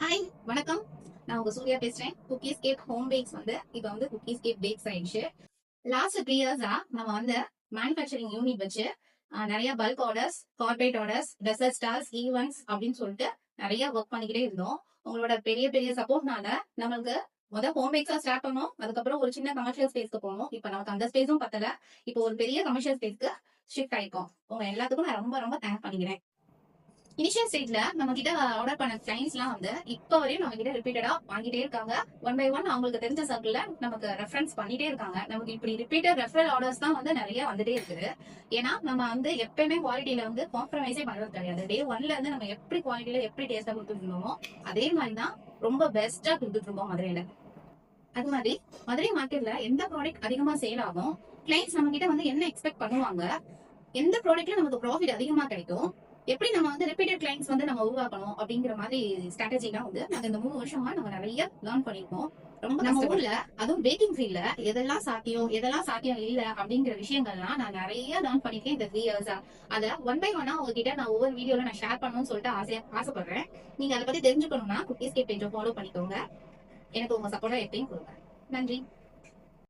Hi, வணக்கம். நான் உங்க சூர்யா பேசுறேன். குக்கீஸ் கேக் ஹோம் பேக்ஸ் வந்து இப்ப வந்து குக்கீஸ் கேக் பேக்ஸ் ஆயிடுச்சு. லாஸ்ட் 3 இயர்ஸா நம்ம வந்து மேனுஃபேக்சரிங் யூனிட் வச்சு நிறைய bulk orders, corporate orders, dessert stars, events அப்படின்னு சொல்லிட்டு நிறைய ஒர்க் பண்ணிக்கிட்டே இருந்தோம். உங்களோட பெரிய பெரிய சப்போர்ட்னால நம்மளுக்கு ஹோம் பேக்ஸா ஸ்டார்ட் பண்ணோம். அதுக்கப்புறம் ஒரு சின்ன கமர்ஷியல் ஸ்பேஸ்க்கு போனோம். இப்ப நமக்கு அந்த ஸ்பேஸும் பத்தல. இப்போ ஒரு பெரிய கமர்ஷியல் ஸ்பேஸ்க்கு ஷிஃப்ட் ஆயிருக்கோம். உங்க எல்லாத்துக்கும் நான் ரொம்ப ரொம்ப தேங்க் பண்ணிக்கிறேன். இனிஷியல் ஸ்டேஜ்ல நம்ம கிட்ட ஆர்டர் பண்ண கிளைண்ட்ஸ் எல்லாம் வந்து இப்ப வரையும் நம்ம கிட்ட ரிப்பீட்டடா வாங்கிட்டே இருக்காங்க. ஒன் பை ஒன் அவங்களுக்கு தெரிஞ்ச சர்க்கிள்ல நமக்கு ரெஃபரன்ஸ் பண்ணிட்டே இருக்காங்க. நமக்கு இப்படி ரிப்பீட்டட் ரெஃபரல் ஆர்டர்ஸ் தான் வந்து நிறைய வந்துட்டே இருக்குது. ஏன்னா நம்ம வந்து எப்பயுமே குவாலிட்டியில வந்து காம்ப்ரமைஸே பண்றது கிடையாது. டே ஒன்ல இருந்து நம்ம எப்படி குவாலிட்டியில எப்படி டேஸ்டா கொடுத்துட்டு இருந்தோமோ அதே மாதிரி தான் ரொம்ப பெஸ்டா கொடுத்துட்டு இருந்தோம் மதுரையில. அது மாதிரி மதுரை மார்க்கெட்ல எந்த ப்ராடக்ட் அதிகமா சேல் ஆகும், கிளைண்ட்ஸ் நம்ம கிட்ட வந்து என்ன எக்ஸ்பெக்ட் பண்ணுவாங்க, எந்த ப்ராடக்ட்ல நமக்கு ப்ராஃபிட் அதிகமா கிடைக்கும், எப்படி நம்ம வந்து ரிப்பீட்டட் கிளைண்ட்ஸ் வந்து நம்ம உருவாக்கணும் அப்படிங்கிற மாதிரி ஸ்ட்ராட்டஜிலாம் வந்து நாங்க இந்த 3 வருஷமா நம்ம நிறைய லேர்ன் பண்ணிருக்கோம். ரொம்ப நம்ம ஊர்ல அதுவும் பேக்கிங் ஃபீல்ட்ல எதெல்லாம் சாத்தியம் இல்ல அப்படிங்கிற விஷயங்கள்லாம் நான் நிறைய லேர்ன் பண்ணிருக்கேன் இந்த 3 இயர்ஸா. அத ஒன் பை ஒன்னா உங்ககிட்ட நான் ஒவ்வொரு வீடியோல நான் ஷேர் பண்ணணும்னு சொல்லிட்டு ஆசைப்படுறேன். நீங்க அதை பத்தி தெரிஞ்சுக்கணும்னா குக்கீஸ் கேக் பேஜை ஃபாலோ பண்ணிக்கோங்க. எனக்கு உங்க சப்போர்ட்டா எப்பயும் கொடுங்க. நன்றி.